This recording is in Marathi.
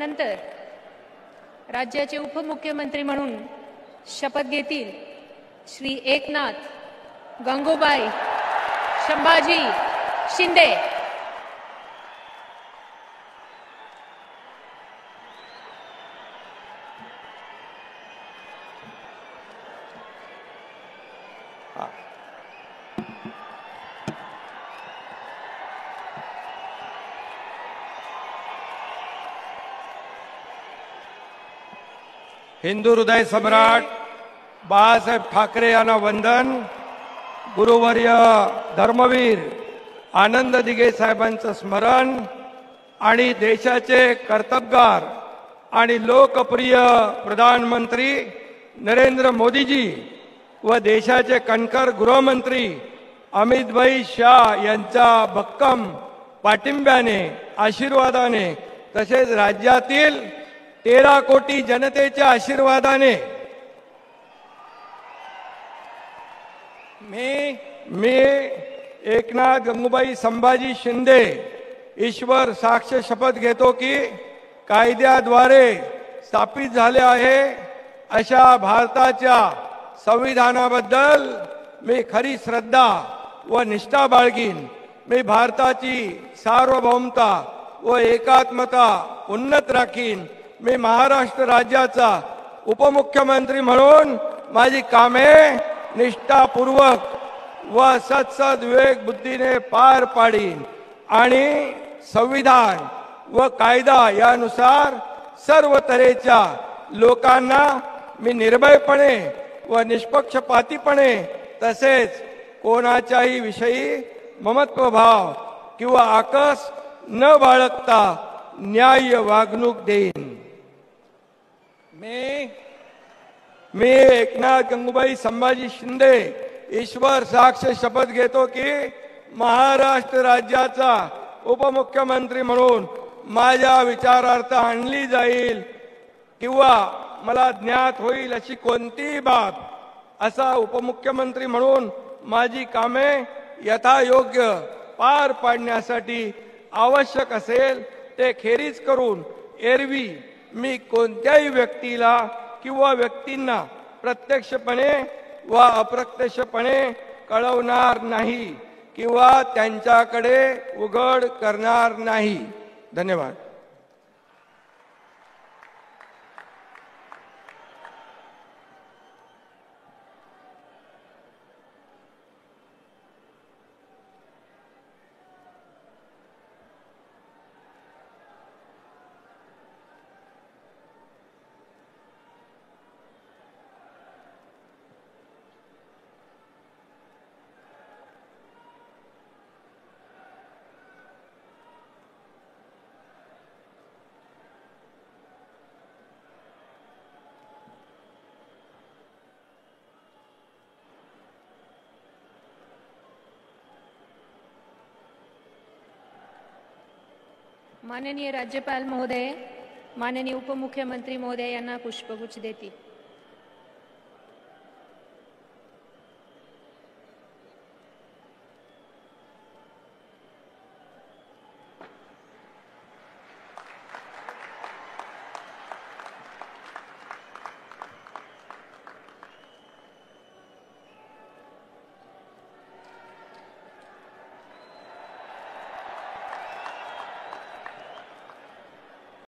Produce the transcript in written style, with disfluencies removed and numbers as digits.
नंतर राज्याचे उपमुख्यमंत्री म्हणून शपथ घेतील श्री एकनाथ गंगूबाई संभाजी शिंदे। हिंदू हृदय सम्राट बाळासाहेब ठाकरे यांना वंदन। गुरुवर्य धर्मवीर आनंद दिघे साहेबांचं स्मरण आणि देशाचे कर्तबगार आणि लोकप्रिय प्रधानमंत्री नरेंद्र मोदीजी व देशाचे कणखर गृहमंत्री अमित भाई शाह यांच्या भक्कम पाठिंब्याने आशीर्वादाने तसेच राज्यातील 13 कोटी जनतेच्या आशीर्वादाने मी एकनाथ गंगूबाई संभाजी शिंदे ईश्वर साक्ष शपथ घेतो की कायद्याद्वारे स्थापित झाले आहे अशा भारताच्या संविधानाबद्दल मी खरी श्रद्धा व निष्ठा बाळगीन। मी भारताची सार्वभौमता व एकात्मता उन्नत राखीन। मी महाराष्ट्र राज्याचा उपमुख्यमंत्री म्हणून माझी कामे निष्ठापूर्वक व सत्सद विवेक बुद्धीने पार पाडीन आणि संविधान व कायदा यानुसार सर्व तऱ्हेच्या लोकांना मी निर्भयपणे व निष्पक्षपातीपणे तसेच कोणाच्याही विषयी ममत्वभाव किंवा आकस न बाळगता न्याय्य वागणूक देईन। मी एकनाथ गंगूबाई संभाजी शिंदे ईश्वर साक्ष शपथ घेतो की महाराष्ट्र राज्याचा उपमुख्यमंत्री म्हणून माझ्या विचारार्थ आणली जाईल किंवा मला ज्ञात होईल अशी कोणतीही बाब असा उपमुख्यमंत्री म्हणून माझी कामे यथायोग्य पार पाडण्यासाठी आवश्यक असेल ते खेरीज करून एरवी मी कोणत्याही व्यक्तीला किंवा व्यक्तींना प्रत्यक्षपणे व अप्रत्यक्षपणे कळवणार नाही किंवा त्यांच्याकडे उघड करणार नाही। धन्यवाद। माननीय राज्यपाल महोदय, माननीय उपमुख्यमंत्री महोदय यांना पुष्पगुच्छ देतील।